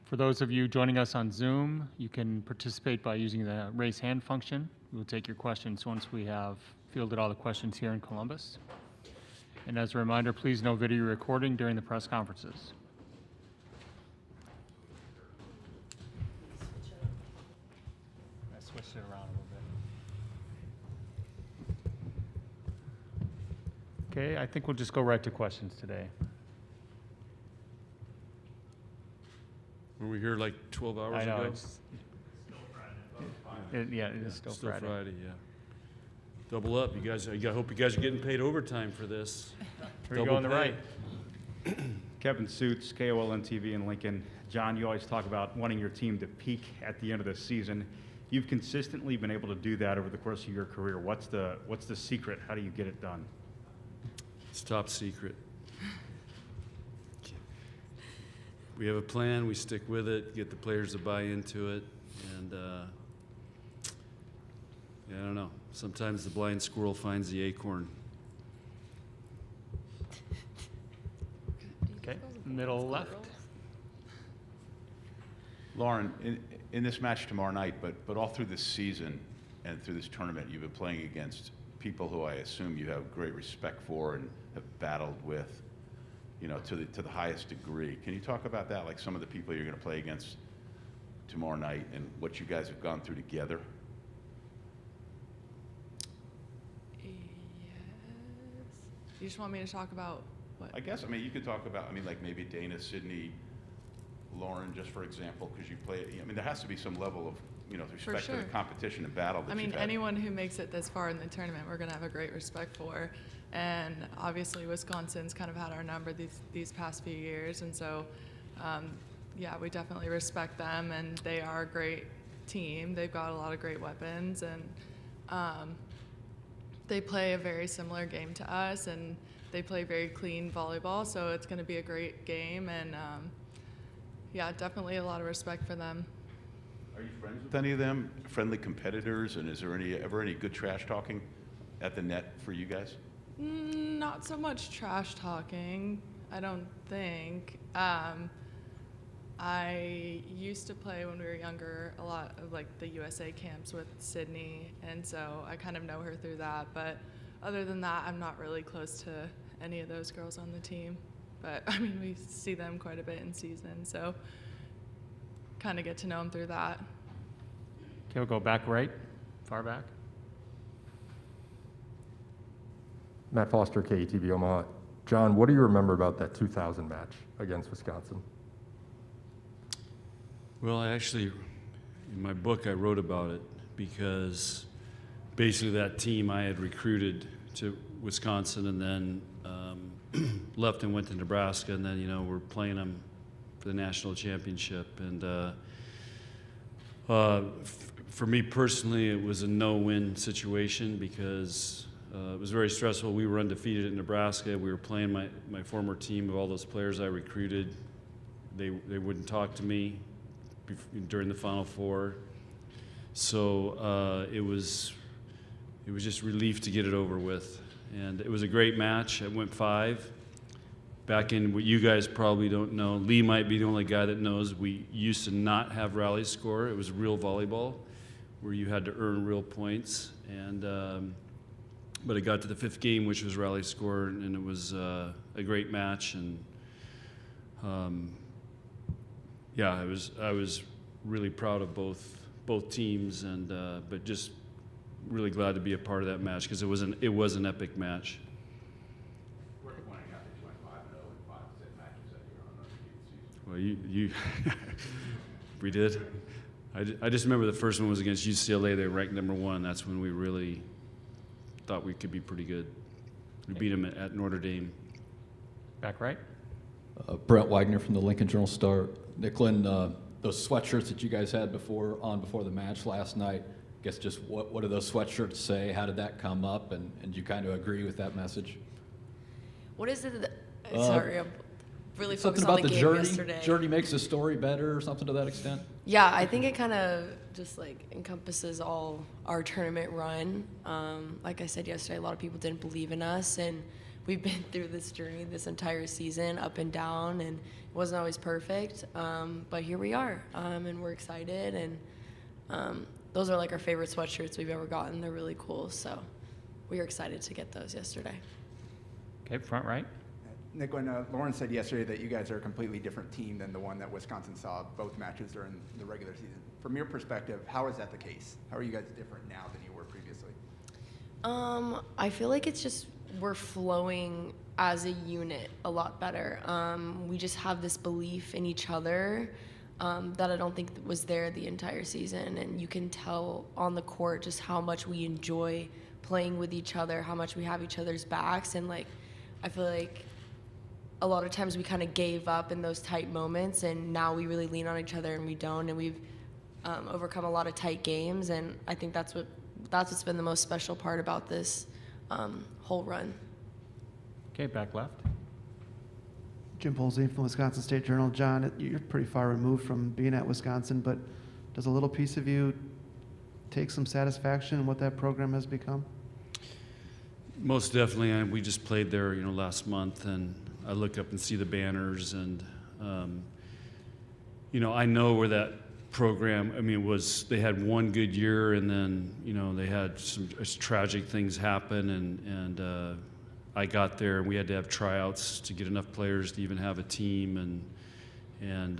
For those of you joining us on Zoom, you can participate by using the raise hand function. We'll take your questions once we have fielded all the questions here in Columbus. And as a reminder, please no video recording during the press conferences. I switched it around a little bit. Okay, I think we'll just go right to questions today. Were we here like 12 hours I know, ago? it's yeah, it is still Friday. Yeah. Double up, you guys. I hope you guys are getting paid overtime for this. Here we go on the right. Kevin Suits, KOLN TV in Lincoln. John, you always talk about wanting your team to peak at the end of the season. You've consistently been able to do that over the course of your career. What's the secret? How do you get it done? It's top secret. We have a plan, we stick with it, get the players to buy into it, and yeah, I don't know. Sometimes the blind squirrel finds the acorn. Okay, middle left. Lauren, in this match tomorrow night, but all through this season and through this tournament, you've been playing against people who I assume you have great respect for and have battled with, you know, to the highest degree. Can you talk about that, like some of the people you're going to play against tomorrow night and what you guys have gone through together? Yes. You just want me to talk about what? I guess, I mean, you could talk about, I mean, like maybe Dana, Sydney, Lauren, just for example, because you play, I mean, there has to be some level of, you know, respect to the competition and battle that I mean, you've had. anyone who makes it this far in the tournament, we're going to have a great respect for. And obviously, Wisconsin's kind of had our number these past few years. And so, yeah, we definitely respect them. And they are a great team. They've got a lot of great weapons. And they play a very similar game to us. And they play very clean volleyball. So it's going to be a great game. And, yeah, definitely a lot of respect for them. Are you friends with any of them, friendly competitors, and is there ever any good trash talking at the net for you guys? Not so much trash talking, I don't think. I used to play when we were younger a lot of like the USA camps with Sydney, and so I kind of know her through that. But other than that, I'm not really close to any of those girls on the team. But I mean, we see them quite a bit in season, so kind of get to know them through that. Okay, we'll go back right, far back. Matt Foster, KETV Omaha. John, what do you remember about that 2000 match against Wisconsin? Well, I actually, in my book, I wrote about it because basically that team I had recruited to Wisconsin and then left and went to Nebraska, and then, you know, we're playing them for the national championship. And for me personally, it was a no-win situation because it was very stressful. We were undefeated at Nebraska. We were playing my former team of all those players I recruited. They wouldn't talk to me during the Final Four. So it was just relief to get it over with. And it was a great match. It went 5. Back in what you guys probably don't know, Lee might be the only guy that knows, we used to not have rally score. It was real volleyball where you had to earn real points. And but it got to the 5th game, which was rally score, and it was a great match. And yeah, I was really proud of both teams, and but just really glad to be a part of that match because it was an epic match. We're pointing out that you went 5-0 in 5 set matches that year on the season. Well, you we did. I just remember the first one was against UCLA. They ranked #1. That's when we really thought we could be pretty good. We beat them at Notre Dame. Back right. Brent Wagner from the Lincoln Journal-Star. Nicklin, those sweatshirts that you guys had before the match last night, I guess just what do those sweatshirts say? How did that come up? And do you kind of agree with that message? What is it sorry, I'm really focused about on the game journey. yesterday. Journey makes the story better or something to that extent? Yeah, I think it kind of just like encompasses all our tournament run. Like I said yesterday, a lot of people didn't believe in us, and we've been through this journey this entire season, up and down, and it wasn't always perfect. But here we are, and we're excited. And those are like our favorite sweatshirts we've ever gotten. They're really cool. So we were excited to get those yesterday. Okay, front right. Nick, when Lauren said yesterday that you guys are a completely different team than the one that Wisconsin saw both matches during the regular season, from your perspective, how is that the case? How are you guys different now than you were previously? I feel like it's just we're flowing as a unit a lot better. We just have this belief in each other that I don't think was there the entire season, and you can tell on the court just how much we enjoy playing with each other, how much we have each other's backs, and like I feel like a lot of times we kind of gave up in those tight moments, and now we really lean on each other, and we don't, and we've overcome a lot of tight games, and I think that's what's been the most special part about this whole run. Okay, back left. Jim Polzine from Wisconsin State Journal. John, you're pretty far removed from being at Wisconsin, but does a little piece of you take some satisfaction in what that program has become? Most definitely. We just played there, last month, and I look up and see the banners, and I know where that program. I mean, they had one good year, and then they had some tragic things happen, and I got there, and we had to have tryouts to get enough players to even have a team, and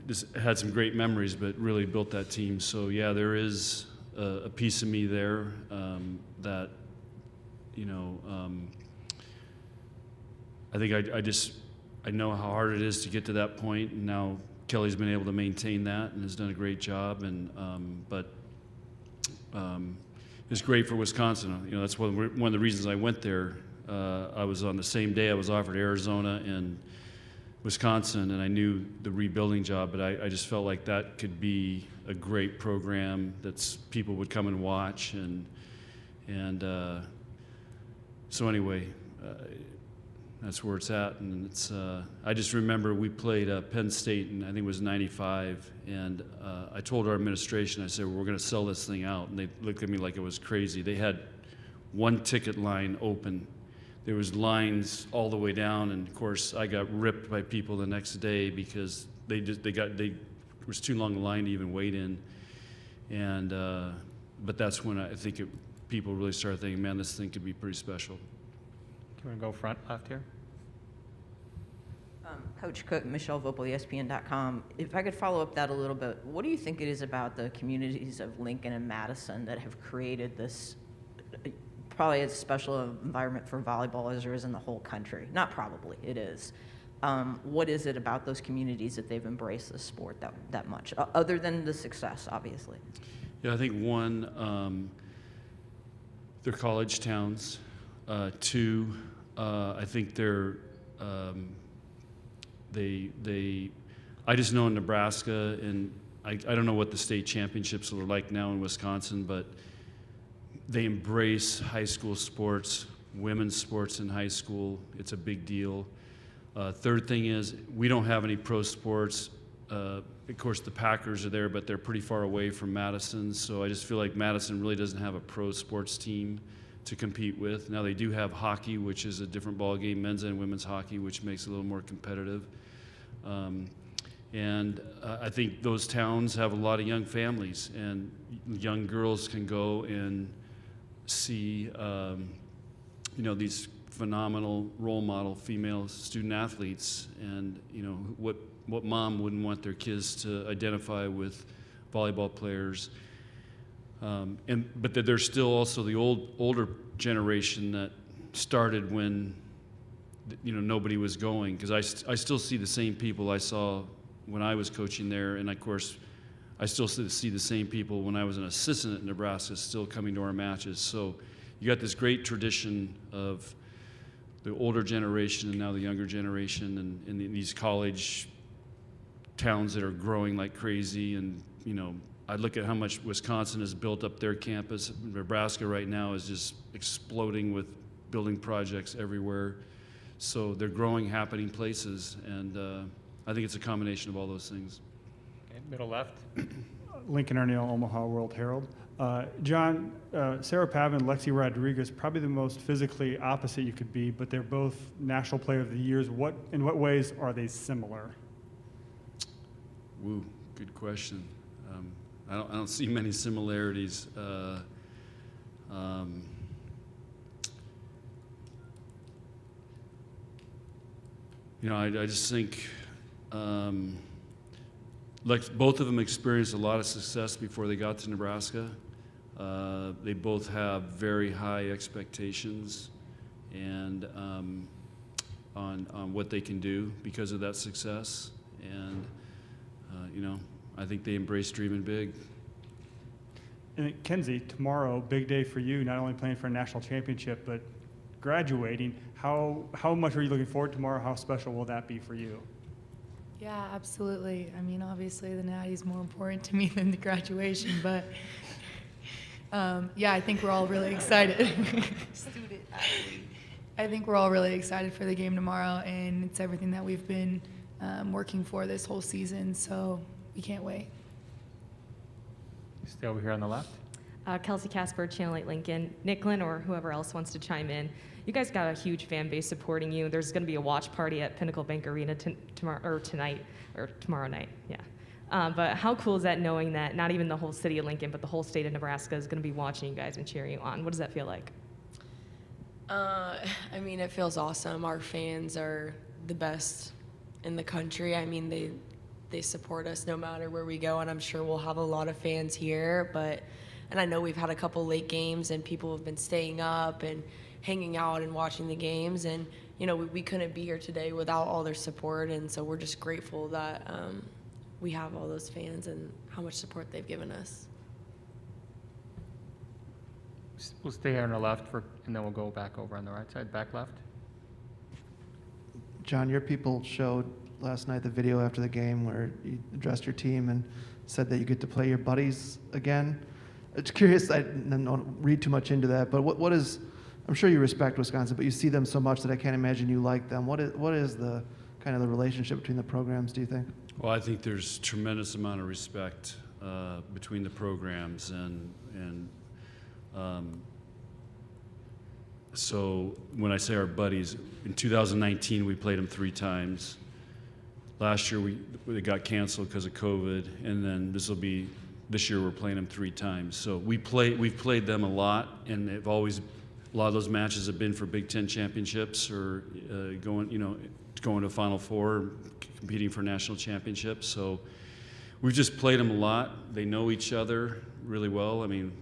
just had some great memories, but really built that team. So yeah, there is a piece of me there that I think I know how hard it is to get to that point, and now Kelly's been able to maintain that and has done a great job. And it's great for Wisconsin. That's one of the reasons I went there. I was on the same day I was offered Arizona and Wisconsin, and I knew the rebuilding job, but I just felt like that could be a great program that people would come and watch, and so anyway, that's where it's at. And it's I just remember we played Penn State, and I think it was '95, and I told our administration, I said, well, we're going to sell this thing out, and they looked at me like it was crazy. They had one ticket line open. There was lines all the way down, and of course I got ripped by people the next day because it was too long a line to even wait in, and but that's when I think people really started thinking, man, this thing could be pretty special. Can we go front left here? Coach Cook, Michelle Vopel, ESPN.com. If I could follow up that a little bit, what do you think it is about the communities of Lincoln and Madison that have created this probably as special environment for volleyball as there is in the whole country? Not probably, it is. What is it about those communities that they've embraced this sport that much, other than the success, obviously? Yeah, I think one, they're college towns. Two, I think I just know in Nebraska, and I don't know what the state championships are like now in Wisconsin, but they embrace high school sports, women's sports in high school. It's a big deal. Third thing is we don't have any pro sports. Of course, the Packers are there, but they're pretty far away from Madison, so I just feel like Madison really doesn't have a pro sports team to compete with. Now they do have hockey, which is a different ball game, men's and women's hockey, which makes it a little more competitive. I think those towns have a lot of young families, and young girls can go and see, these phenomenal role model female student athletes, and what mom wouldn't want their kids to identify with volleyball players. But that there's still also the older generation that started when nobody was going, because I still see the same people I saw when I was coaching there, and of course I still see the same people when I was an assistant at Nebraska still coming to our matches. So you got this great tradition of the older generation and now the younger generation, and in these college towns that are growing like crazy. And I look at how much Wisconsin has built up their campus. Nebraska right now is just exploding with building projects everywhere. So they're growing, happening places, and I think it's a combination of all those things. Okay, middle left. Lincoln Arneal Omaha World Herald. John, Sarah Pavin and Lexi Rodriguez, probably the most physically opposite you could be, but they're both National Player of the Years. In what ways are they similar? Woo, good question. I don't see many similarities. I just think like both of them experienced a lot of success before they got to Nebraska. They both have very high expectations and on what they can do because of that success. And I think they embrace dreaming big. And Kenzie, tomorrow, big day for you, not only playing for a national championship, but graduating. How much are you looking forward to tomorrow? How special will that be for you? Yeah, absolutely. I mean, obviously the Natty is more important to me than the graduation, but yeah, I think we're all really excited. Student athlete. I think we're all really excited for the game tomorrow, and it's everything that we've been working for this whole season, so we can't wait. Stay over here on the left. Kelsey Casper, Channel 8 Lincoln. Nicklin or whoever else wants to chime in. You guys got a huge fan base supporting you. There's going to be a watch party at Pinnacle Bank Arena tomorrow night. Yeah. But how cool is that, knowing that not even the whole city of Lincoln, but the whole state of Nebraska is going to be watching you guys and cheering you on? What does that feel like? I mean, it feels awesome. Our fans are the best in the country. I mean, they support us no matter where we go, and I'm sure we'll have a lot of fans here. And I know we've had a couple late games, and people have been staying up and hanging out and watching the games, and we couldn't be here today without all their support, and so we're just grateful that we have all those fans and how much support they've given us. We'll stay here on the left and then we'll go back over on the right side, back left. John, your people showed last night the video after the game where you addressed your team and said that you get to play your buddies again. It's curious, I don't read too much into that, but what is, I'm sure you respect Wisconsin, but you see them so much that I can't imagine you like them. What is the kind of the relationship between the programs, do you think? Well, I think there's tremendous amount of respect between the programs, and so when I say our buddies, in 2019 we played them 3 times. Last year we got canceled because of COVID, and then this year we're playing them 3 times. So we've played them a lot, and a lot of those matches have been for Big Ten championships or going to Final Four, competing for national championships. So we've just played them a lot. They know each other really well. I mean,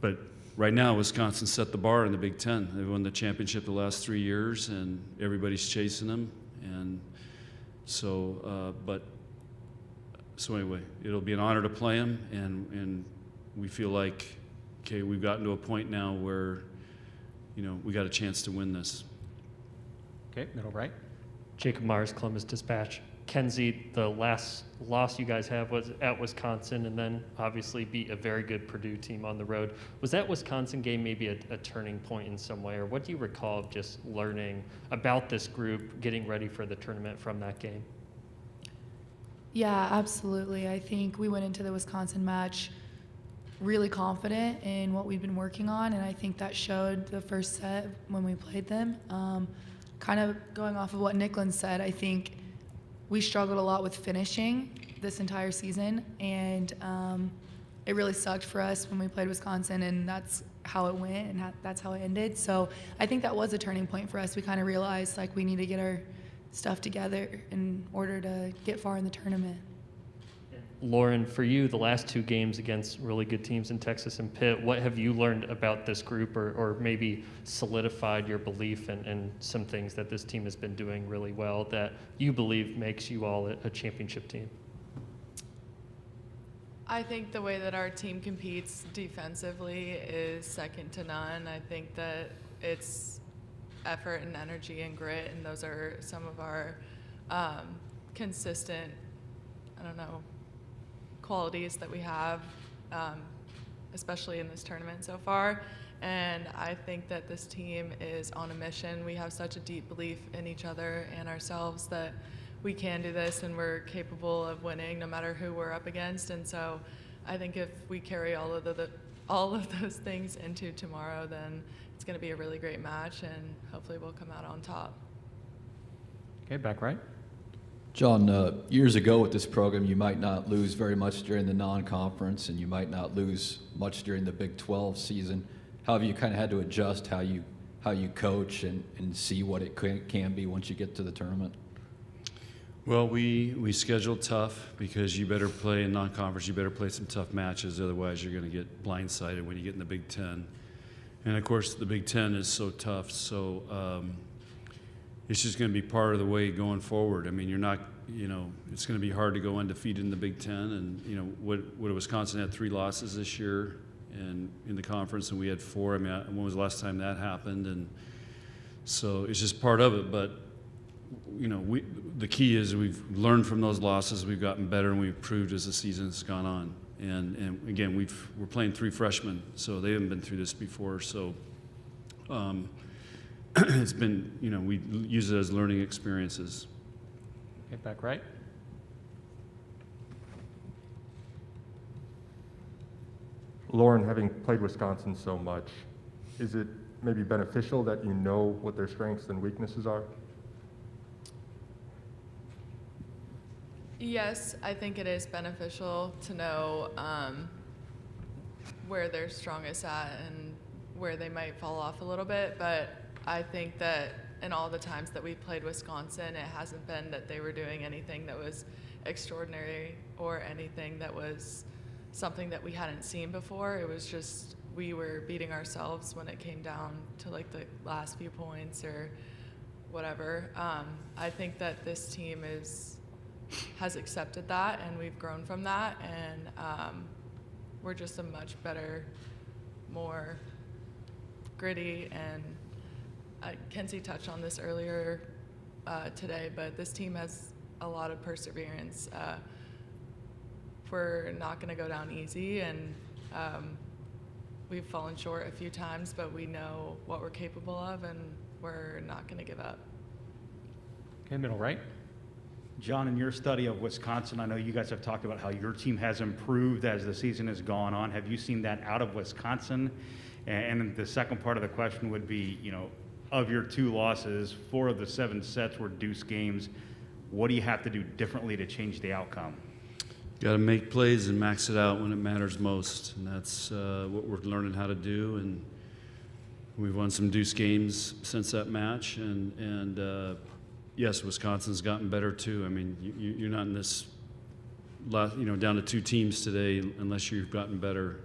but right now Wisconsin set the bar in the Big Ten. They've won the championship the last 3 years, and everybody's chasing them. And so, so anyway, it'll be an honor to play them, and we feel like, okay, we've gotten to a point now where, we got a chance to win this. Okay, middle right. Jacob Mars, Columbus Dispatch. Kenzie, the last loss you guys have was at Wisconsin, and then obviously beat a very good Purdue team on the road. Was that Wisconsin game maybe a turning point in some way, or what do you recall of just learning about this group, getting ready for the tournament from that game? Yeah, absolutely. I think we went into the Wisconsin match really confident in what we've been working on, and I think that showed the first set when we played them. Kind of going off of what Nicklin said, I think we struggled a lot with finishing this entire season, and it really sucked for us when we played Wisconsin, and that's how it went, and that's how it ended. So I think that was a turning point for us. We kind of realized like we need to get our stuff together in order to get far in the tournament. Lauren, for you, the last 2 games against really good teams in Texas and Pitt, what have you learned about this group, or maybe solidified your belief in some things that this team has been doing really well that you believe makes you all a championship team? I think the way that our team competes defensively is second to none. I think that it's effort and energy and grit, and those are some of our consistent, qualities that we have, especially in this tournament so far. And I think that this team is on a mission. We have such a deep belief in each other and ourselves that we can do this and we're capable of winning no matter who we're up against. And so I think if we carry all of those things into tomorrow, then it's going to be a really great match, and hopefully we'll come out on top. Okay, back right. John, years ago with this program, you might not lose very much during the non-conference, and you might not lose much during the Big 12 season. How have you kind of had to adjust how you coach and see what it can be once you get to the tournament? Well, we schedule tough because you better play in non-conference. You better play some tough matches, otherwise you're going to get blindsided when you get in the Big Ten. And of course, the Big Ten is so tough. So it's just going to be part of the way going forward. I mean, you're not, it's going to be hard to go undefeated in the Big Ten. And what Wisconsin had 3 losses this year, and in the conference, and we had 4. I mean, when was the last time that happened? And so it's just part of it. But the key is we've learned from those losses, we've gotten better, and we've improved as the season's gone on. And again, we're playing 3 freshmen, so they haven't been through this before. So it's been, we use it as learning experiences. Okay, back right. Lauren, having played Wisconsin so much, is it maybe beneficial that you know what their strengths and weaknesses are? Yes, I think it is beneficial to know where they're strongest at and where they might fall off a little bit, but I think that in all the times that we played Wisconsin, it hasn't been that they were doing anything that was extraordinary or anything that was something that we hadn't seen before. It was just we were beating ourselves when it came down to like the last few points or whatever. I think that this team has accepted that, and we've grown from that, and we're just a much better, more gritty, and Kenzie touched on this earlier today, but this team has a lot of perseverance. We're not going to go down easy, and we've fallen short a few times, but we know what we're capable of, and we're not going to give up. Okay, middle right. John, in your study of Wisconsin, I know you guys have talked about how your team has improved as the season has gone on. Have you seen that out of Wisconsin? And the second part of the question would be, of your 2 losses, 4 of the 7 sets were deuce games. What do you have to do differently to change the outcome? Got to make plays and max it out when it matters most, and that's what we're learning how to do. And we've won some deuce games since that match, and yes, Wisconsin's gotten better too. I mean, you're not in this, down to 2 teams today unless you've gotten better.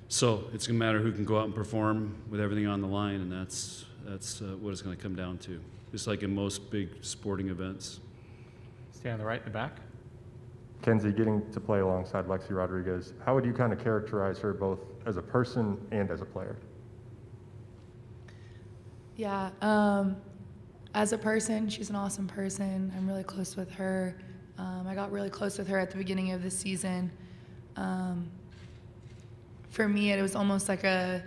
So it's going to matter who can go out and perform with everything on the line, and that's what it's going to come down to. Just like in most big sporting events. Stay on the right in the back. Kenzie, getting to play alongside Lexi Rodriguez, how would you kind of characterize her both as a person and as a player? Yeah, as a person, she's an awesome person. I'm really close with her. I got really close with her at the beginning of the season. For me, it was almost like a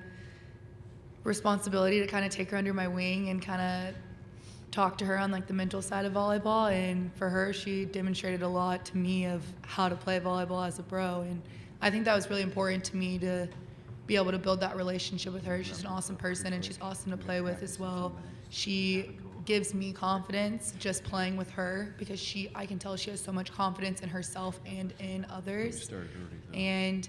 responsibility to kind of take her under my wing and kind of talk to her on like the mental side of volleyball. And for her, she demonstrated a lot to me of how to play volleyball as a pro. And I think that was really important to me to be able to build that relationship with her. She's an awesome person, and she's awesome to play with as well. She gives me confidence just playing with her because I can tell she has so much confidence in herself and in others. And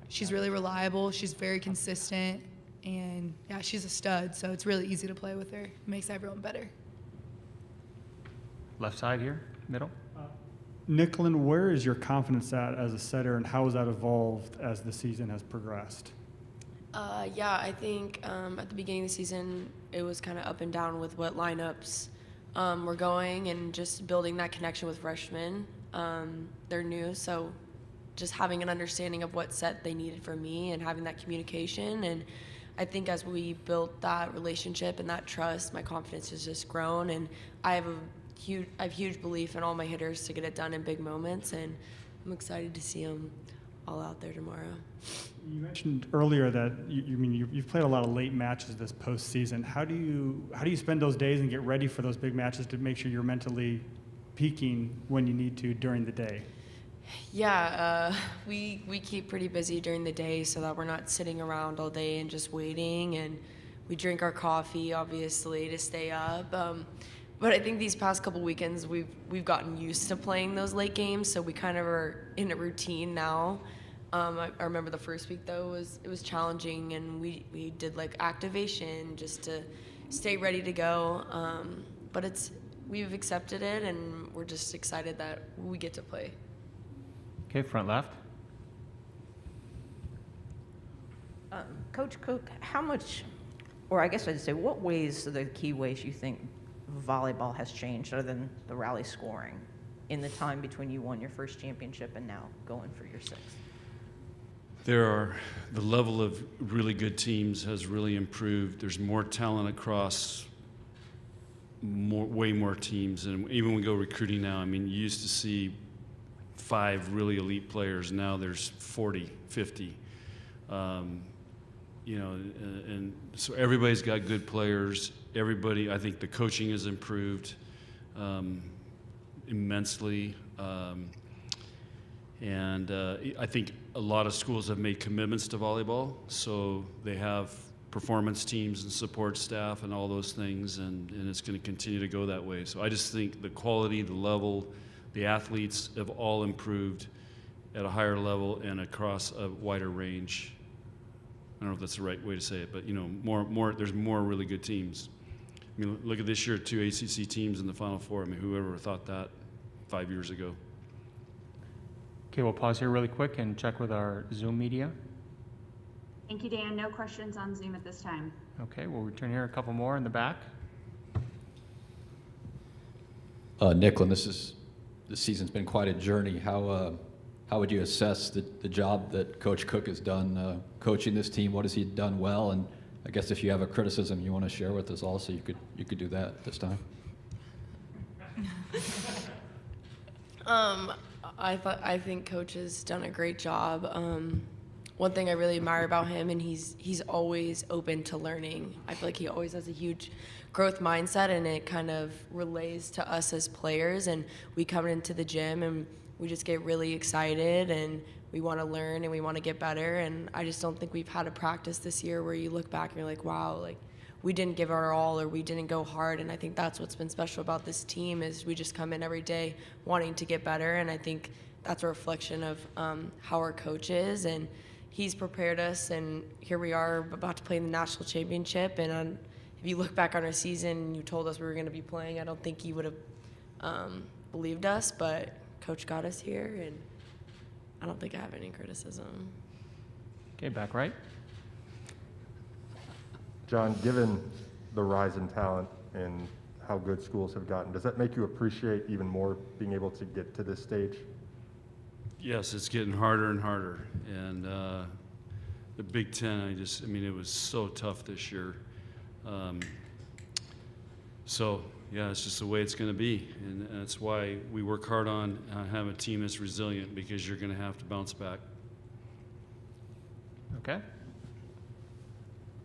she's really reliable. She's very consistent. And yeah, she's a stud, so it's really easy to play with her. It makes everyone better. Left side here, middle. Nicklin, where is your confidence at as a setter, and how has that evolved as the season has progressed? Yeah, I think at the beginning of the season, it was kind of up and down with what lineups were going, and just building that connection with freshmen. They're new, so just having an understanding of what set they needed from me and having that communication. And I think as we built that relationship and that trust, my confidence has just grown, and I have huge belief in all my hitters to get it done in big moments, and I'm excited to see them all out there tomorrow. You mentioned earlier that you've played a lot of late matches this postseason. How do you spend those days and get ready for those big matches to make sure you're mentally peaking when you need to during the day? Yeah, we keep pretty busy during the day so that we're not sitting around all day and just waiting, and we drink our coffee obviously to stay up. But I think these past couple weekends we've gotten used to playing those late games, so we kind of are in a routine now. I remember the first week though it was challenging, and we did like activation just to stay ready to go. But we've accepted it, and we're just excited that we get to play. Okay, front left. Coach Cook, how much, or I guess I'd say, what ways are the key ways you think volleyball has changed other than the rally scoring in the time between you won your first championship and now going for your sixth? The level of really good teams has really improved. There's more talent across way more teams. And even when we go recruiting now, I mean, you used to see 5 really elite players. Now there's 40, 50. And so everybody's got good players. Everybody, I think the coaching has improved immensely. And I think a lot of schools have made commitments to volleyball, so they have performance teams and support staff and all those things, and it's going to continue to go that way. So I just think the quality, the level, the athletes have all improved at a higher level and across a wider range. I don't know if that's the right way to say it, but there's more really good teams. I mean, look at this year, 2 ACC teams in the Final Four. I mean, whoever thought that 5 years ago? Okay, we'll pause here really quick and check with our Zoom media. Thank you, Dan. No questions on Zoom at this time. Okay, we'll return here a couple more in the back. Nicklin, this season's been quite a journey. How would you assess the job that Coach Cook has done coaching this team? What has he done well? And I guess if you have a criticism you want to share with us also, you could do that this time. I think Coach has done a great job. One thing I really admire about him, and he's always open to learning. I feel like he always has a huge growth mindset, and it kind of relays to us as players. And we come into the gym and we just get really excited, and we want to learn and we want to get better. And I just don't think we've had a practice this year where you look back and you're like, wow, like we didn't give our all or we didn't go hard. And I think that's what's been special about this team is we just come in every day wanting to get better. And I think that's a reflection of how our coach is, and he's prepared us, and here we are about to play in the national championship. And if you look back on our season and you told us we were going to be playing, I don't think you would have believed us, but Coach got us here, and I don't think I have any criticism. Okay, back right. John, given the rise in talent and how good schools have gotten, does that make you appreciate even more being able to get to this stage? Yes, it's getting harder and harder. And the Big Ten, it was so tough this year. Yeah, it's just the way it's going to be. And that's why we work hard on having a team that's resilient, because you're going to have to bounce back. Okay.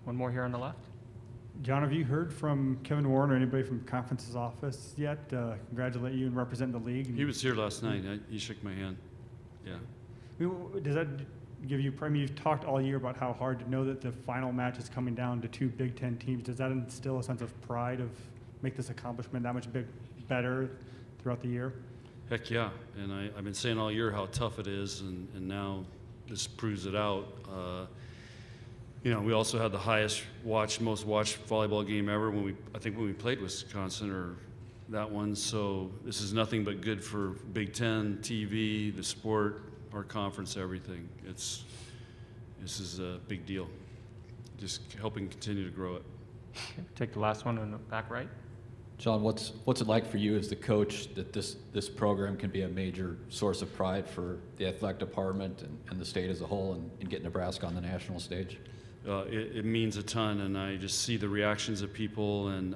One more here on the left. John, have you heard from Kevin Warren or anybody from conference's office yet? Congratulate you and represent the league. He was here last night. He shook my hand. Yeah. Does that give you, you've talked all year about how hard to know that the final match is coming down to 2 Big Ten teams. Does that instill a sense of pride of make this accomplishment that much better throughout the year? Heck yeah. And I've been saying all year how tough it is, and now this proves it out. We also had the most watched volleyball game ever when we played Wisconsin, or that one. So this is nothing but good for Big Ten, TV, the sport, our conference, everything. This is a big deal. Just helping continue to grow it. Okay, take the last one in the back right. John, what's it like for you as the coach that this program can be a major source of pride for the athletic department and the state as a whole, and get Nebraska on the national stage? It means a ton, and I just see the reactions of people, and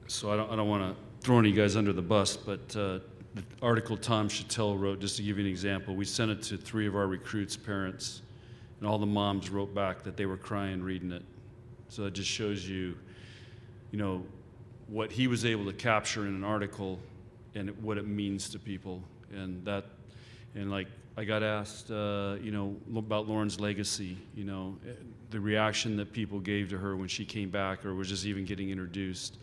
so I don't want to throw any guys under the bus, but the article Tom Chattel wrote, just to give you an example, we sent it to 3 of our recruits' parents, and all the moms wrote back that they were crying reading it. So that just shows you, you know, what he was able to capture in an article and what it means to people. And that, and like, I got asked, you know, about Lauren's legacy, you know, the reaction that people gave to her when she came back or was just even getting introduced.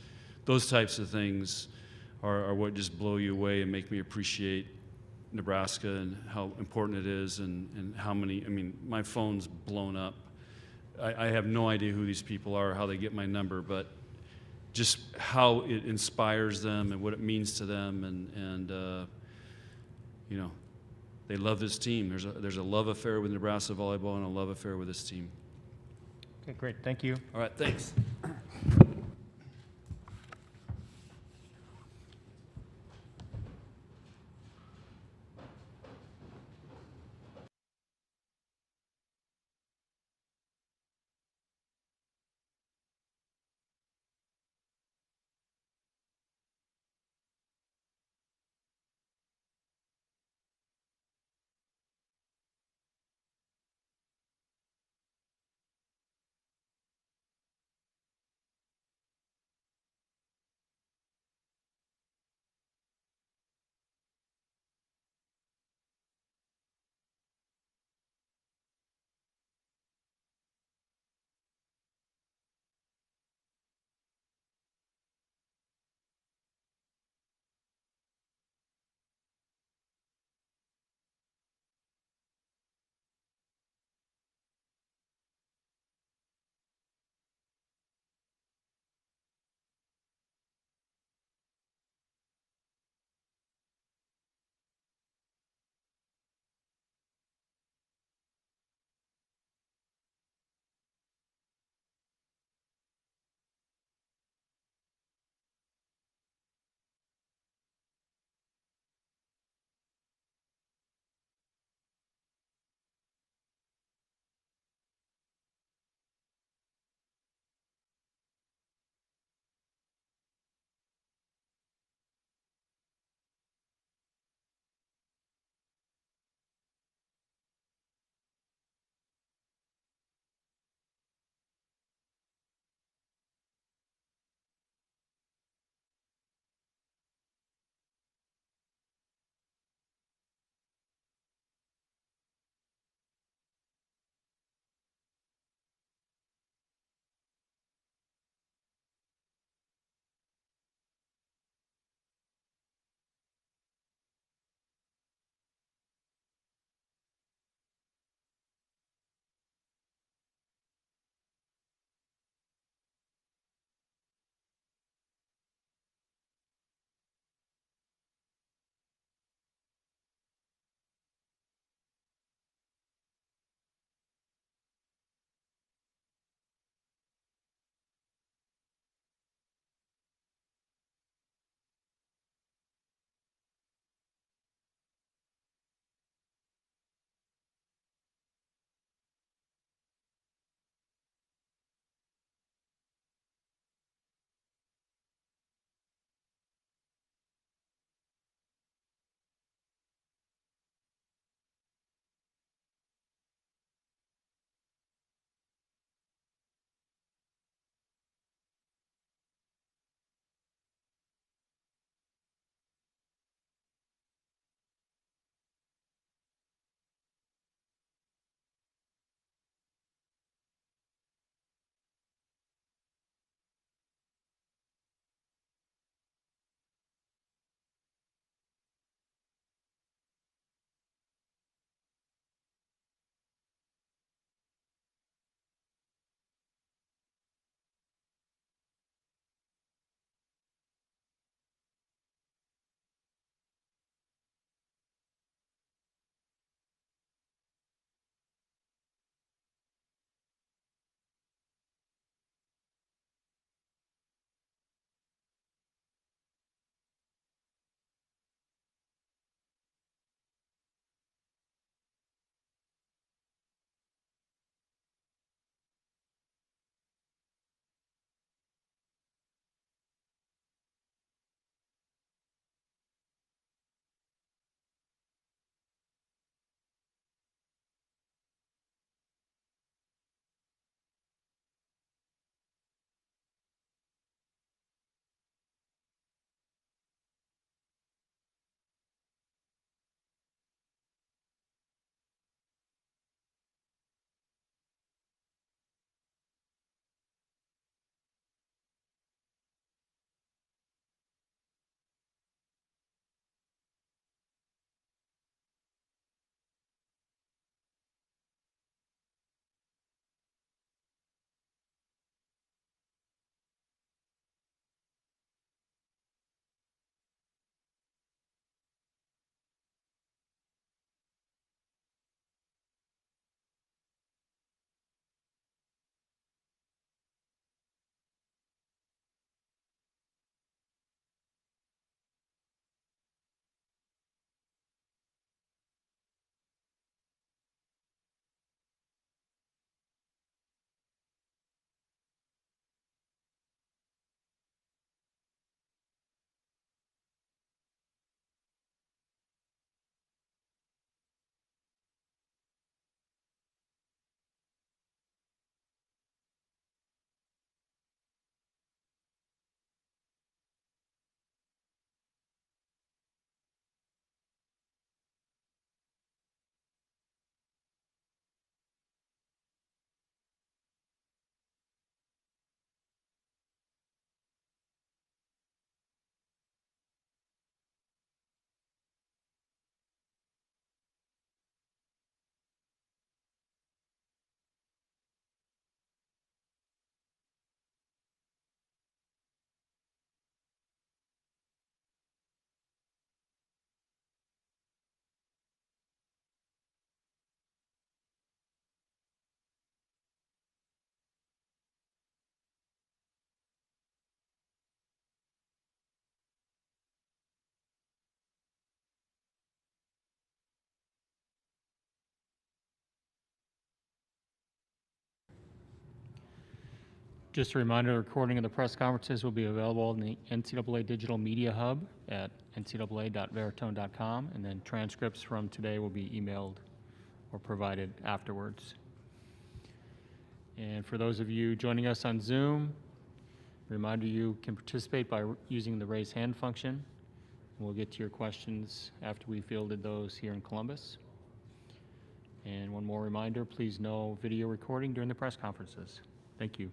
Those types of things are what just blow you away and make me appreciate Nebraska and how important it is and how many, I mean, my phone's blown up. I have no idea who these people are, how they get my number, but just how it inspires them and what it means to them and you know, they love this team. There's a love affair with Nebraska volleyball and a love affair with this team. Okay, great. Thank you. All right, thanks. Just a reminder, the recording of the press conferences will be available in the NCAA Digital Media Hub at ncaa.veritone.com, and then transcripts from today will be emailed or provided afterwards. And for those of you joining us on Zoom, reminder, you can participate by using the raise hand function. We'll get to your questions after we fielded those here in Columbus. And one more reminder, please no video recording during the press conferences. Thank you.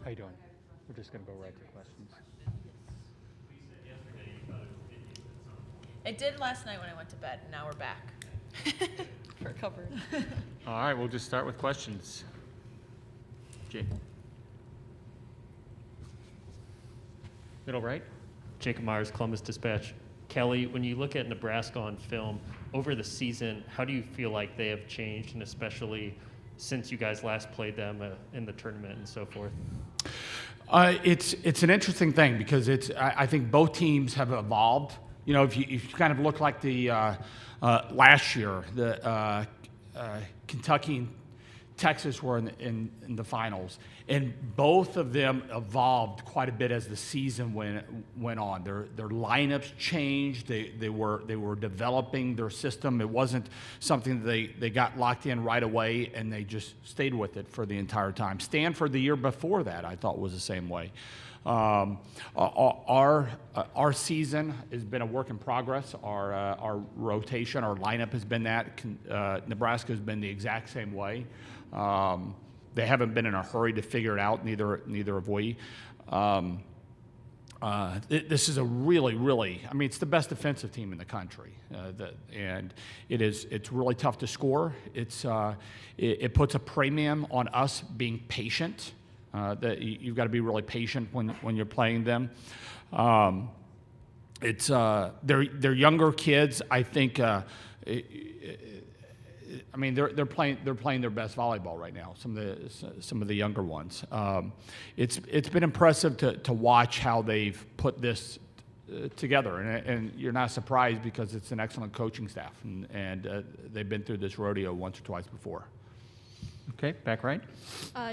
How you doing? We're just going to go right to questions. It did last night when I went to bed, and now we're back. Recovered. All right, we'll just start with questions. Jay. Middle right. Jacob Myers, Columbus Dispatch. Kelly, when you look at Nebraska on film over the season, how do you feel like they have changed, and especially since you guys last played them in the tournament and so forth? It's an interesting thing because I think both teams have evolved. You know, if you kind of look like the last year, the Kentucky and Texas were in the finals, and both of them evolved quite a bit as the season went on. Their lineups changed. They were developing their system. It wasn't something that they got locked in right away and they just stayed with it for the entire time. Stanford the year before that I thought was the same way. Our season has been a work in progress. Our rotation, our lineup has been that. Nebraska has been the exact same way. They haven't been in a hurry to figure it out. Neither have we. This is a really, I mean, it's the best defensive team in the country, and it's really tough to score. It puts a premium on us being patient. That you've got to be really patient when you're playing them. They're younger kids. I think. I mean, they're playing their best volleyball right now. Some of the younger ones. It's been impressive to watch how they've put this together, and you're not surprised because it's an excellent coaching staff, and they've been through this rodeo once or twice before. Okay, back right.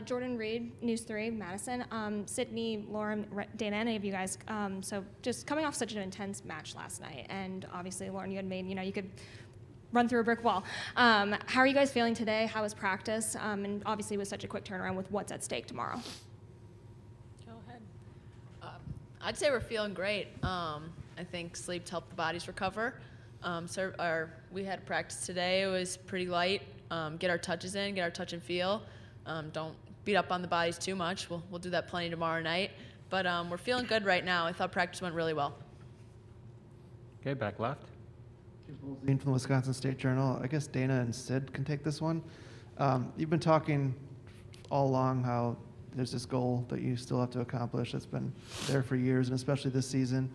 Jordan Reed, News 3, Madison. Sydney, Lauren, Dana, any of you guys. So just coming off such an intense match last night, and obviously, Lauren, you had made, you could run through a brick wall. How are you guys feeling today? How was practice? And obviously, with such a quick turnaround with what's at stake tomorrow. Go ahead. I'd say we're feeling great. I think sleep helped the bodies recover. We had practice today. It was pretty light. Get our touches in, get our touch and feel. Don't beat up on the bodies too much. We'll do that plenty tomorrow night. But we're feeling good right now. I thought practice went really well. Okay, back left. From the Wisconsin State Journal. I guess Dana and Sid can take this one. You've been talking all along how there's this goal that you still have to accomplish that's been there for years, and especially this season.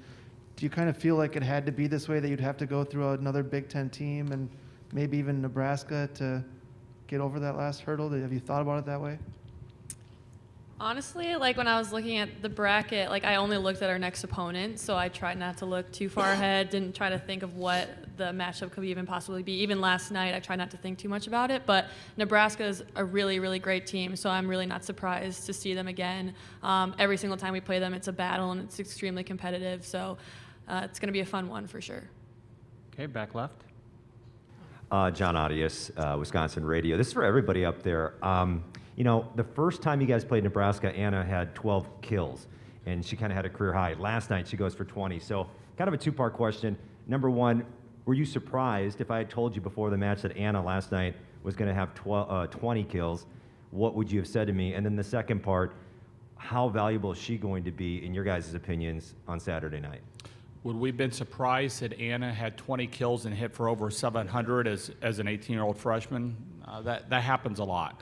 Do you kind of feel like it had to be this way, that you'd have to go through another Big Ten team and maybe even Nebraska to get over that last hurdle? Have you thought about it that way? Honestly, like when I was looking at the bracket, like I only looked at our next opponent, so I tried not to look too far ahead, didn't try to think of what the matchup could even possibly be. Even last night, I tried not to think too much about it, but Nebraska is a really, really great team, so I'm really not surprised to see them again. Every single time we play them, it's a battle, and it's extremely competitive, so it's going to be a fun one for sure. Okay, back left. John Audius, Wisconsin Radio. This is for everybody up there. You know, the first time you guys played Nebraska, Anna had 12 kills, and she kind of had a career high. Last night, she goes for 20. So kind of a two-part question. Number one, were you surprised if I had told you before the match that Anna last night was going to have 20 kills? What would you have said to me? And then the second part, how valuable is she going to be, in your guys' opinions, on Saturday night? Would we have been surprised that Anna had 20 kills and hit for over 700 as an 18-year-old freshman? That happens a lot.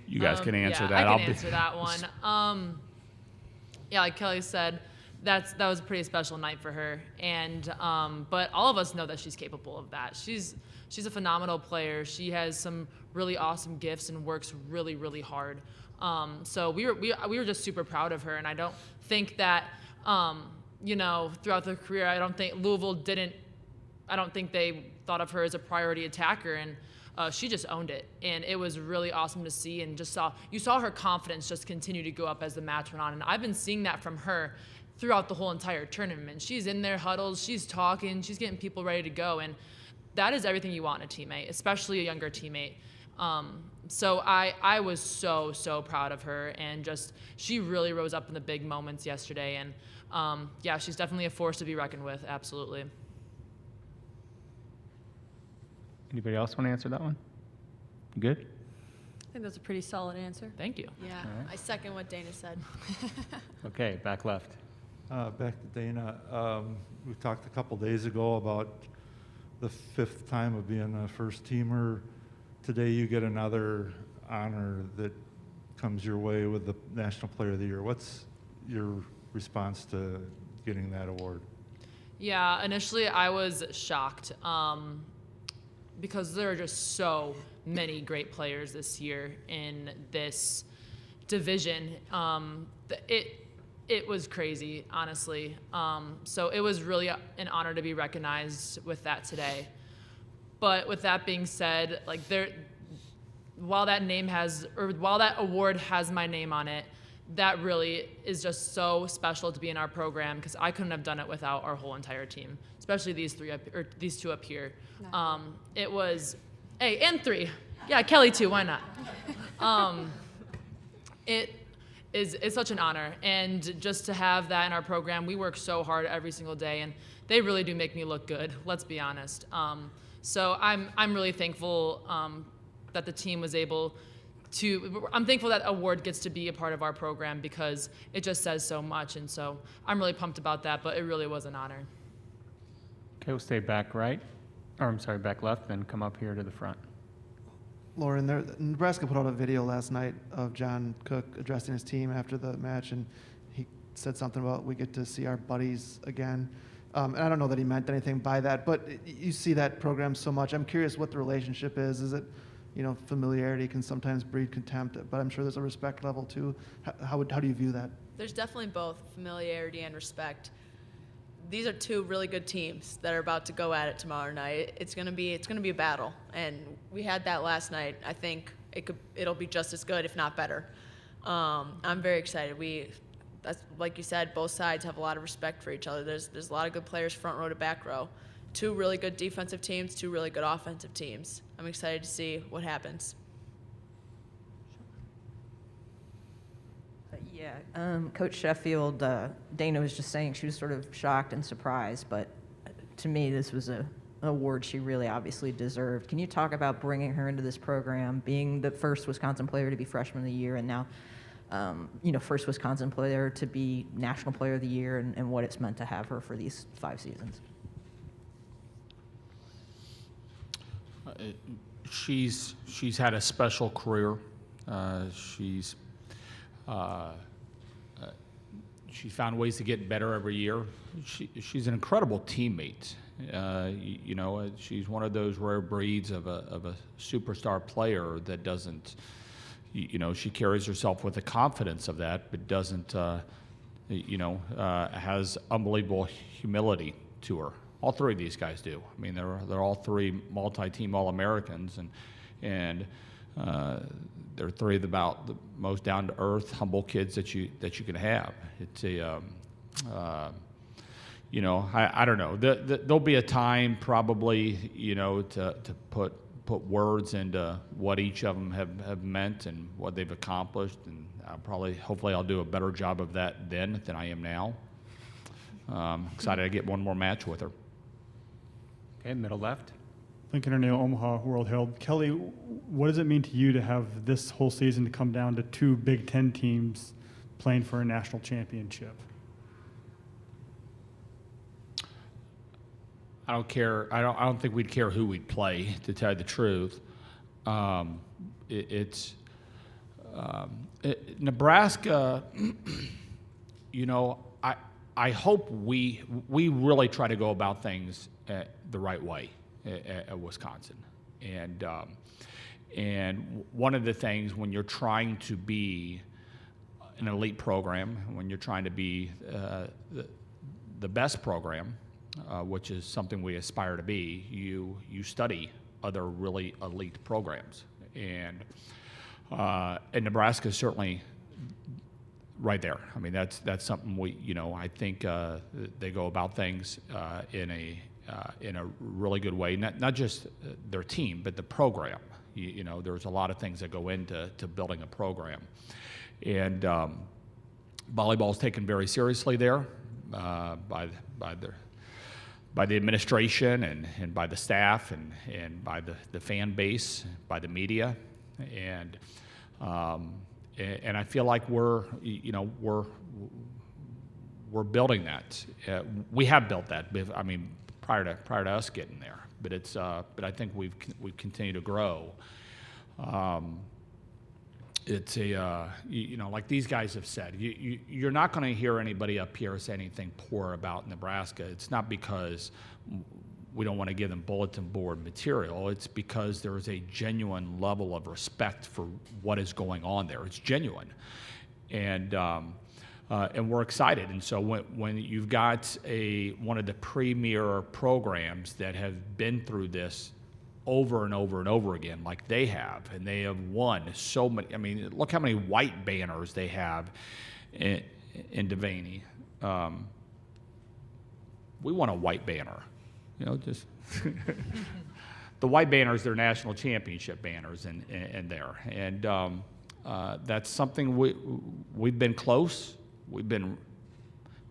You guys can answer that. I can answer that one. Yeah, like Kelly said, that was a pretty special night for her, and but all of us know that she's capable of that. She's a phenomenal player. She has some really awesome gifts and works really, really hard. So we were just super proud of her, and I don't think that you know, throughout their career, I don't think they thought of her as a priority attacker, and she just owned it, and it was really awesome to see. And you saw her confidence just continue to go up as the match went on, and I've been seeing that from her throughout the whole entire tournament. She's in their huddles, she's talking, she's getting people ready to go, and that is everything you want in a teammate, especially a younger teammate. So I was so proud of her, and she really rose up in the big moments yesterday, and yeah, she's definitely a force to be reckoned with, absolutely. Anybody else want to answer that one? You good? I think that's a pretty solid answer. Thank you. Yeah, right. I second what Dana said. Okay, back left. Back to Dana. We talked a couple days ago about the 5th time of being a first teamer. Today you get another honor that comes your way with the National Player of the Year. What's your response to getting that award? Yeah, initially I was shocked because there are just so many great players this year in this division. It was crazy, honestly. So it was really an honor to be recognized with that today. But with that being said, like while that award has my name on it, that really is just so special to be in our program because I couldn't have done it without our whole entire team, especially these two up here. It was, hey, and three. Yeah, Kelly too, why not? It's such an honor, and just to have that in our program, we work so hard every single day, and they really do make me look good, let's be honest. So I'm really thankful that the team was able to, I'm thankful that award gets to be a part of our program because it just says so much, and so I'm really pumped about that, but it really was an honor. Okay, we'll stay back right, or I'm sorry, back left, then come up here to the front. Lauren, Nebraska put out a video last night of John Cook addressing his team after the match, and he said something about we get to see our buddies again. And I don't know that he meant anything by that, but you see that program so much. I'm curious what the relationship is. Is it, familiarity can sometimes breed contempt, but I'm sure there's a respect level too. How do you view that? There's definitely both familiarity and respect. These are two really good teams that are about to go at it tomorrow night. It's gonna be a battle, and we had that last night. I think it'll be just as good, if not better. I'm very excited. That's like you said, both sides have a lot of respect for each other. There's a lot of good players front row to back row. Two really good defensive teams, two really good offensive teams. I'm excited to see what happens. Yeah, Coach Sheffield, Dana was just saying she was sort of shocked and surprised, but to me this was an award she really obviously deserved. Can you talk about bringing her into this program, being the first Wisconsin player to be Freshman of the Year, and now first Wisconsin player to be National Player of the Year, and what it's meant to have her for these 5 seasons? She's had a special career. She's found ways to get better every year. She's an incredible teammate. She's one of those rare breeds of a superstar player that doesn't. She carries herself with the confidence of that, but doesn't. Has unbelievable humility to her. All three of these guys do. I mean, they're all three multi-team All-Americans, and they're three of about the most down-to-earth, humble kids that you can have. It's I don't know. There'll be a time probably, to put words into what each of them have meant and what they've accomplished, and hopefully I'll do a better job of that then than I am now. Excited to get one more match with her. Okay, middle left. Lincoln O'Neill, Omaha World Herald. Kelly, what does it mean to you to have this whole season to come down to 2 Big Ten teams playing for a national championship? I don't care. I don't think we'd care who we'd play, to tell you the truth. Nebraska. I hope we really try to go about things the right way at Wisconsin, and one of the things when you're trying to be an elite program, when you're trying to be the best program, which is something we aspire to be, you study other really elite programs, and Nebraska is certainly right there. I mean, that's something I think they go about things in a really good way. Not just their team, but the program. There's a lot of things that go into building a program, and volleyball is taken very seriously there by the administration and by the staff and by the fan base, by the media, and I feel like we're building that. We have built that. I mean, prior to us getting there, but I think we've continued to grow. it's a, you know, like these guys have said, you're not going to hear anybody up here say anything poor about Nebraska. It's not because we don't want to give them bulletin board material. It's because there is a genuine level of respect for what is going on there. It's genuine. And we're excited. And so when you've got one of the premier programs that have been through this over and over and over again, like they have, and they have won so many. I mean, look how many white banners they have in Devaney. We want a white banner, you know, just the white banners, they're national championship banners in there, and that's something we've been close. We've been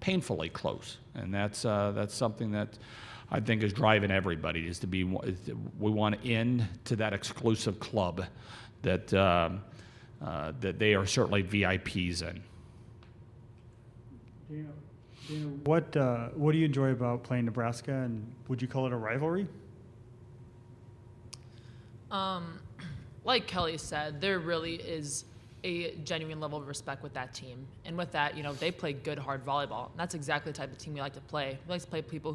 painfully close, and that's something that I think is driving everybody, is we want in to that exclusive club that that they are certainly VIPs in. Dana, what do you enjoy about playing Nebraska, and would you call it a rivalry? Like Kelly said, there really is a genuine level of respect with that team. And with that, you know, they play good, hard volleyball. And that's exactly the type of team we like to play. We like to play people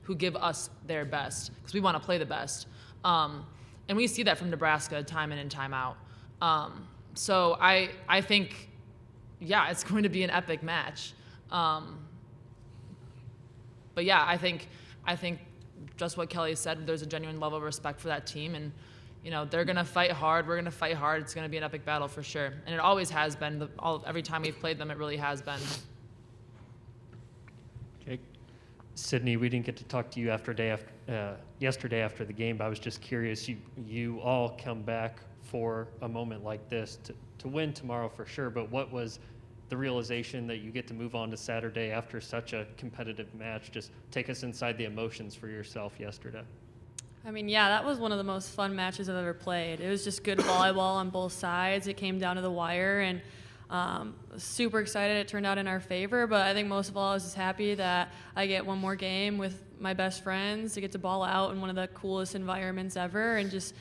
who give us their best, because we want to play the best. And we see that from Nebraska time in and time out. So I think, yeah, it's going to be an epic match. But yeah, I think just what Kelly said, there's a genuine level of respect for that team, and you know, they're going to fight hard. We're going to fight hard. It's going to be an epic battle for sure. And it always has been. Every time we've played them, it really has been. Jake? Sydney, we didn't get to talk to you yesterday after the game, but I was just curious. You all come back for a moment like this to win tomorrow for sure, but what was the realization that you get to move on to Saturday after such a competitive match? Just take us inside the emotions for yourself yesterday. I mean, yeah, that was one of the most fun matches I've ever played. It was just good volleyball on both sides. It came down to the wire, and super excited it turned out in our favor. But I think most of all, I was just happy that I get one more game with my best friends to get to ball out in one of the coolest environments ever and just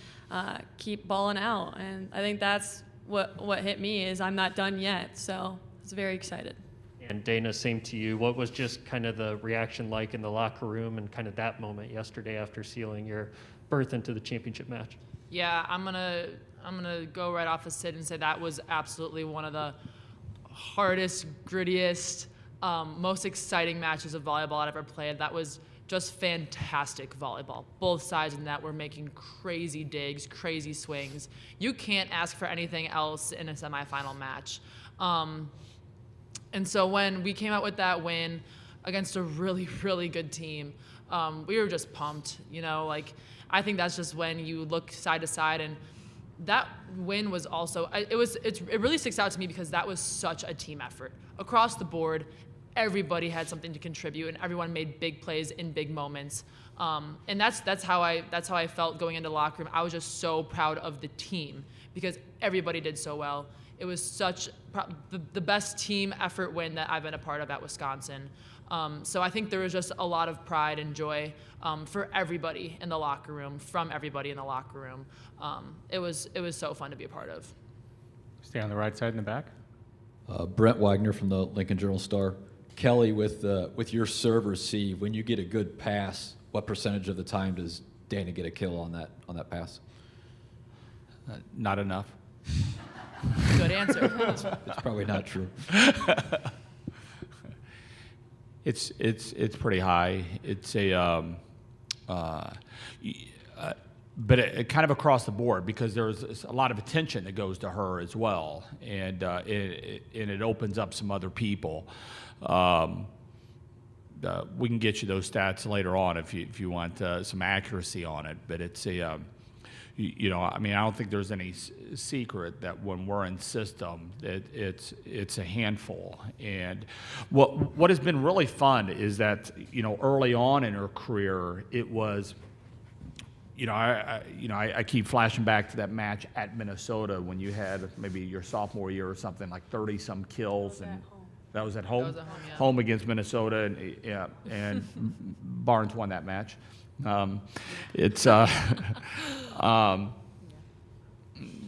keep balling out. And I think that's what hit me, is I'm not done yet. So I was very excited. And Dana, same to you. What was just kind of the reaction like in the locker room and kind of that moment yesterday after sealing your berth into the championship match? Yeah, I'm gonna go right off the Sid and say that was absolutely one of the hardest, grittiest, most exciting matches of volleyball I've ever played. That was just fantastic volleyball. Both sides in that were making crazy digs, crazy swings. You can't ask for anything else in a semifinal match. And so when we came out with that win against a really, really good team, we were just pumped. You know, like, I think that's just when you look side to side, and that win was also, it really sticks out to me because that was such a team effort. Across the board, everybody had something to contribute, and everyone made big plays in big moments. And that's how I felt going into the locker room. I was just so proud of the team because everybody did so well. It was such the best team effort win that I've been a part of at Wisconsin. So I think there was just a lot of pride and joy for everybody in the locker room, from everybody in the locker room. It was so fun to be a part of. Stay on the right side in the back. Brent Wagner from the Lincoln Journal-Star. Kelly, with your serve receive, when you get a good pass, what percentage of the time does Dana get a kill on that pass? Not enough. Good answer. It's probably not true. It's pretty high. It's but it kind of across the board, because there's a lot of attention that goes to her as well, and it opens up some other people. We can get you those stats later on if you want some accuracy on it, but it's a you know, I mean, I don't think there's any secret that when we're in system, it's a handful. And what has been really fun is that, you know, early on in her career, it was, you know, I keep flashing back to that match at Minnesota when you had maybe your sophomore year or something, like 30-some kills, and that was at home. That was at home, yeah. Home against Minnesota, and Barnes won that match.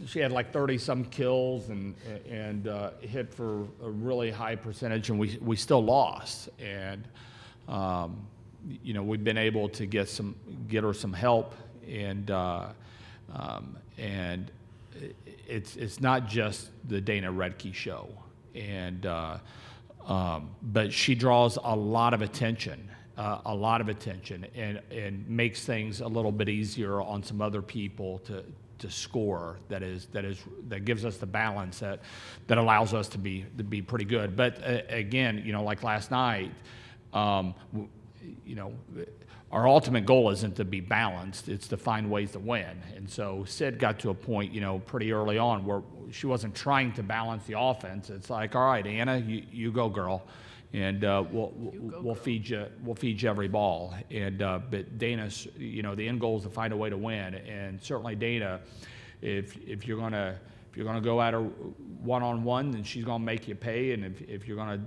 she had like 30-some kills and hit for a really high percentage, and we still lost. And you know, we've been able to get her some help, and it's not just the Dana Rettke show, and but she draws a lot of attention. And makes things a little bit easier on some other people to score. That gives us the balance that allows us to be pretty good. But again, you know, like last night, you know, our ultimate goal isn't to be balanced; it's to find ways to win. And so Sid got to a point, you know, pretty early on where she wasn't trying to balance the offense. It's like, all right, Anna, you go, girl. And we'll feed you every ball. And but Dana's, you know, the end goal is to find a way to win. And certainly Dana, if you're gonna go at her one-on-one, then she's gonna make you pay. And if you're gonna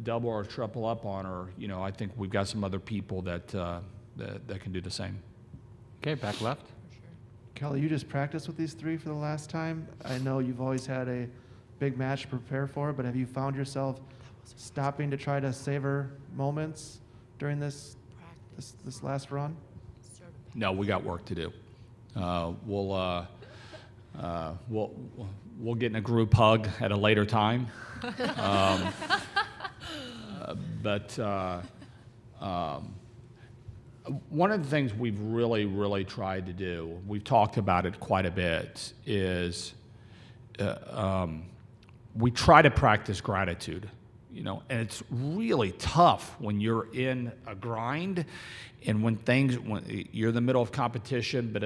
double or triple up on her, you know, I think we've got some other people that can do the same. Okay, back left. Kelly, you just practiced with these three for the last time. I know you've always had a big match to prepare for, but have you found yourself stopping to try to savor moments during this last run? No, we got work to do. We'll get in a group hug at a later time. But one of the things we've really tried to do, we've talked about it quite a bit, is we try to practice gratitude. You know, and it's really tough when you're in a grind, and when you're in the middle of competition, but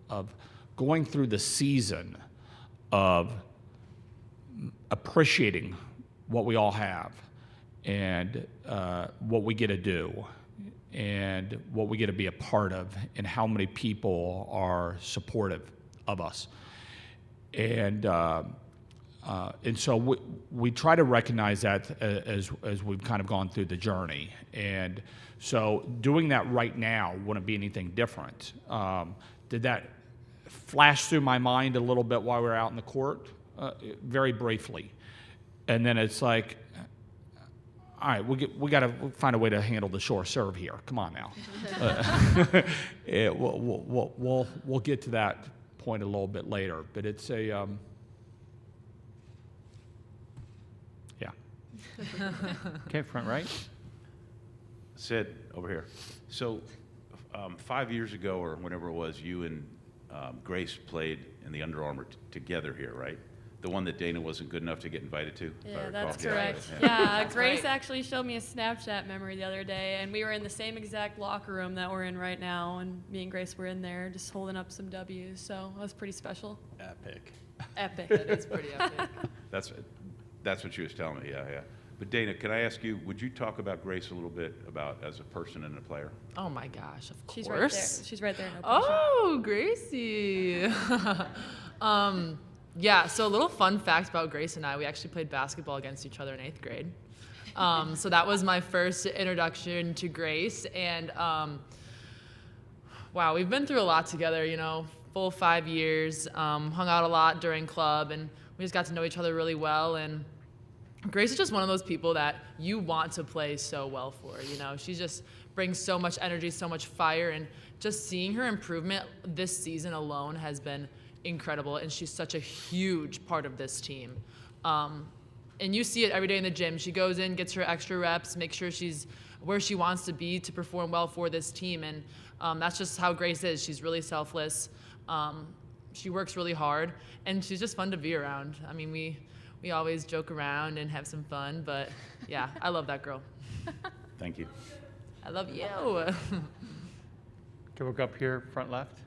of going through the season of appreciating what we all have, and what we get to do, and what we get to be a part of, and how many people are supportive of us, and so we try to recognize that as we've kind of gone through the journey. And so doing that right now wouldn't be anything different. Did that flash through my mind a little bit while we were out in the court? Very briefly. And then it's like, all right, we got to find a way to handle the short serve here. Come on now. We'll get to that point a little bit later. But it's a... Okay, front right. Sid, over here. So 5 years ago, or whenever it was, you and Grace played in the Under Armour together here, right? The one that Dana wasn't good enough to get invited to? Yeah, that's correct. Yeah, Grace actually showed me a Snapchat memory the other day, and we were in the same exact locker room that we're in right now, and me and Grace were in there just holding up some W's, so that was pretty special. Epic. Epic. That is pretty epic. That's what she was telling me, yeah. But Dana, can I ask you, would you talk about Grace a little bit about as a person and a player? Oh my gosh, of course. She's right there. She's right there. No Oh, Gracie. Yeah, so a little fun fact about Grace and I, we actually played basketball against each other in 8th grade. So that was my first introduction to Grace. And wow, we've been through a lot together, you know, full 5 years, hung out a lot during club, and we just got to know each other really well. And Grace is just one of those people that you want to play so well for, you know. She just brings so much energy, so much fire, and just seeing her improvement this season alone has been incredible, and she's such a huge part of this team. And you see it every day in the gym. She goes in, gets her extra reps, makes sure she's where she wants to be to perform well for this team, and that's just how Grace is. She's really selfless. She works really hard, and she's just fun to be around. I mean, we always joke around and have some fun, but yeah, I love that girl. Thank you. I love you. Okay, we'll go up here, front left.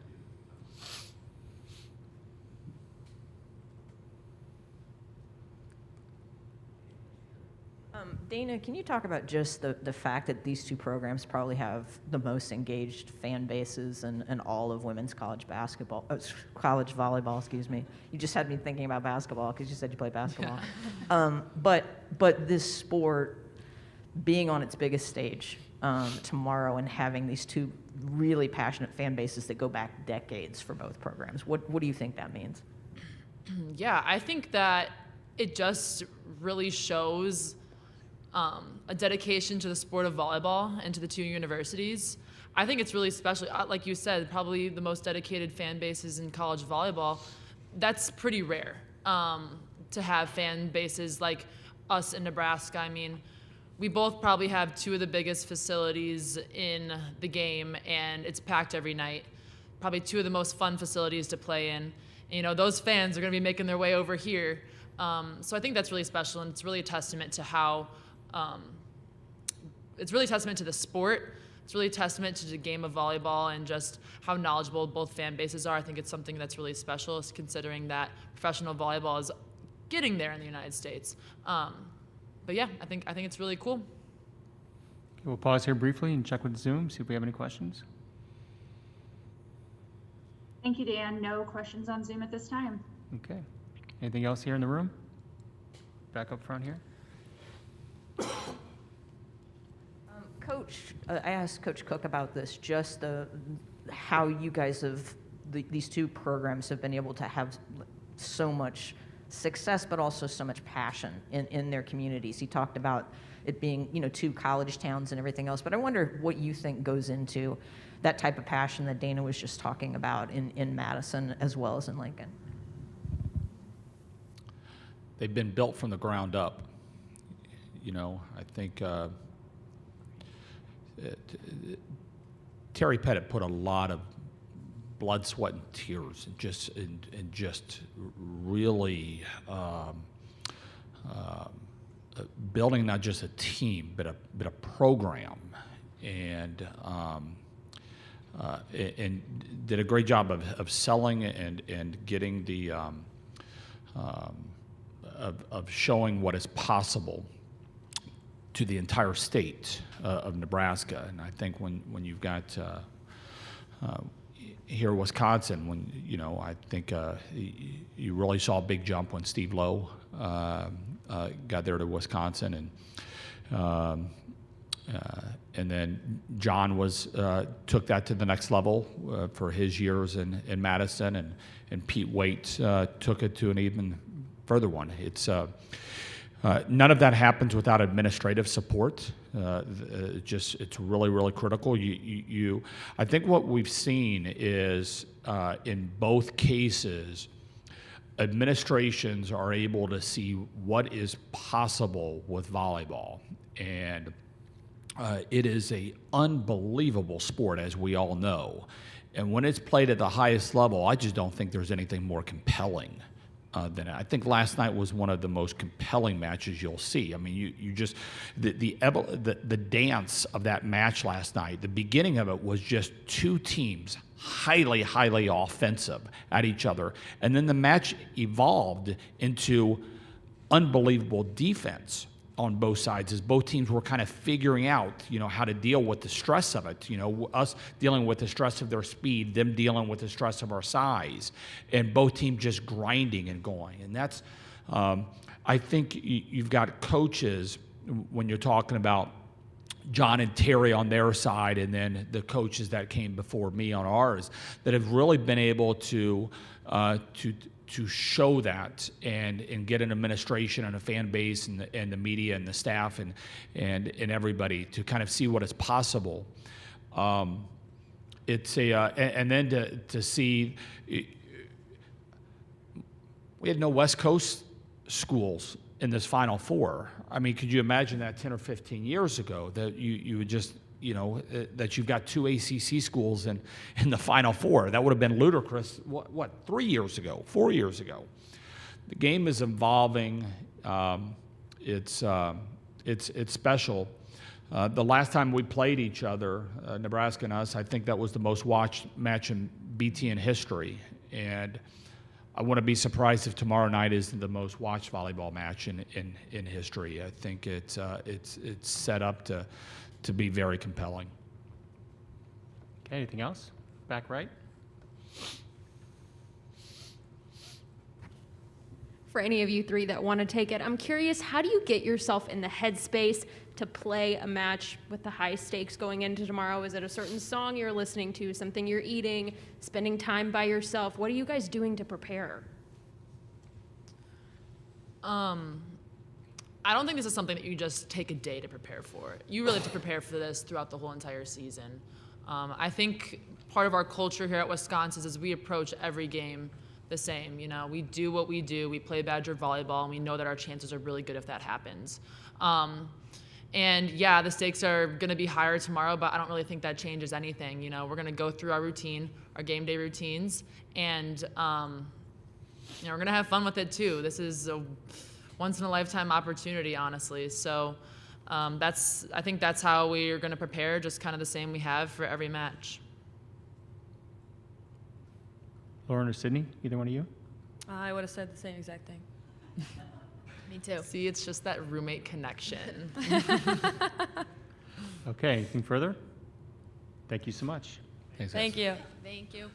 Dana, can you talk about just the fact that these two programs probably have the most engaged fan bases in all of women's college basketball, college volleyball, excuse me. You just had me thinking about basketball because you said you play basketball. Yeah. But this sport being on its biggest stage tomorrow and having these two really passionate fan bases that go back decades for both programs? What do you think that means? Yeah, I think that it just really shows a dedication to the sport of volleyball and to the two universities. I think it's really special. Like you said, probably the most dedicated fan bases in college volleyball. That's pretty rare to have fan bases like us in Nebraska. I mean, we both probably have two of the biggest facilities in the game, and it's packed every night. Probably two of the most fun facilities to play in. And, you know, those fans are going to be making their way over here. So I think that's really special, and it's really a testament to how, it's really a testament to the sport. It's really a testament to the game of volleyball and just how knowledgeable both fan bases are. I think it's something that's really special, considering that professional volleyball is getting there in the United States. But yeah, I think it's really cool. Okay, we'll pause here briefly and check with Zoom, see if we have any questions. Thank you, Dan. No questions on Zoom at this time. Okay. Anything else here in the room? Back up front here. Coach, I asked Coach Cook about this, just how you guys these two programs have been able to have so much success, but also so much passion in their communities. He talked about it being, you know, two college towns and everything else, but I wonder what you think goes into that type of passion that Dana was just talking about in Madison as well as in Lincoln. They've been built from the ground up. You know, I think Terry Pettit put a lot of blood, sweat, and tears, and just really building not just a team, but a program, and did a great job of selling and getting the of showing what is possible to the entire state of Nebraska. And I think when you've got here Wisconsin, when, you know, I think you really saw a big jump when Steve Lowe got there to Wisconsin, and then John took that to the next level for his years in Madison, and Pete Waite took it to an even further one. It's none of that happens without administrative support. It's really, really critical. I think what we've seen is in both cases, administrations are able to see what is possible with volleyball, and it is an unbelievable sport, as we all know. And when it's played at the highest level, I just don't think there's anything more compelling than it. I think last night was one of the most compelling matches you'll see. I mean, you just the dance of that match last night. The beginning of it was just two teams highly, highly offensive at each other, and then the match evolved into unbelievable defense on both sides, as both teams were kind of figuring out, you know, how to deal with the stress of it. You know, us dealing with the stress of their speed, them dealing with the stress of our size, and both teams just grinding and going. And that's, I think you've got coaches, when you're talking about John and Terry on their side, and then the coaches that came before me on ours, that have really been able to show that and get an administration and a fan base and the media and the staff and everybody to kind of see what is possible. It's and then to see, we had no West Coast schools in this Final Four. I mean, could you imagine that 10 or 15 years ago, that you would just, you know, that you've got two ACC schools in the Final Four? That would have been ludicrous, what 3 years ago, 4 years ago. The game is evolving. It's special. The last time we played each other, Nebraska and us, I think that was the most watched match in BTN history. And I wouldn't be surprised if tomorrow night is the most watched volleyball match in history. I think it's set up to be very compelling. Okay, anything else? Back right. For any of you three that want to take it, I'm curious, how do you get yourself in the headspace to play a match with the high stakes going into tomorrow? Is it a certain song you're listening to, something you're eating, spending time by yourself? What are you guys doing to prepare? I don't think this is something that you just take a day to prepare for. You really have to prepare for this throughout the whole entire season. I think part of our culture here at Wisconsin is we approach every game the same. You know, we do what we do. We play Badger volleyball, and we know that our chances are really good if that happens. And yeah, the stakes are going to be higher tomorrow, but I don't really think that changes anything. You know, we're going to go through our routine, our game day routines, and you know, we're going to have fun with it too. This is a once-in-a-lifetime opportunity, honestly. So I think that's how we are going to prepare, just kind of the same we have for every match. Lauren or Sydney, either one of you? I would have said the same exact thing. Me too. See, it's just that roommate connection. Okay, anything further? Thank you so much. Thank you. Thank you.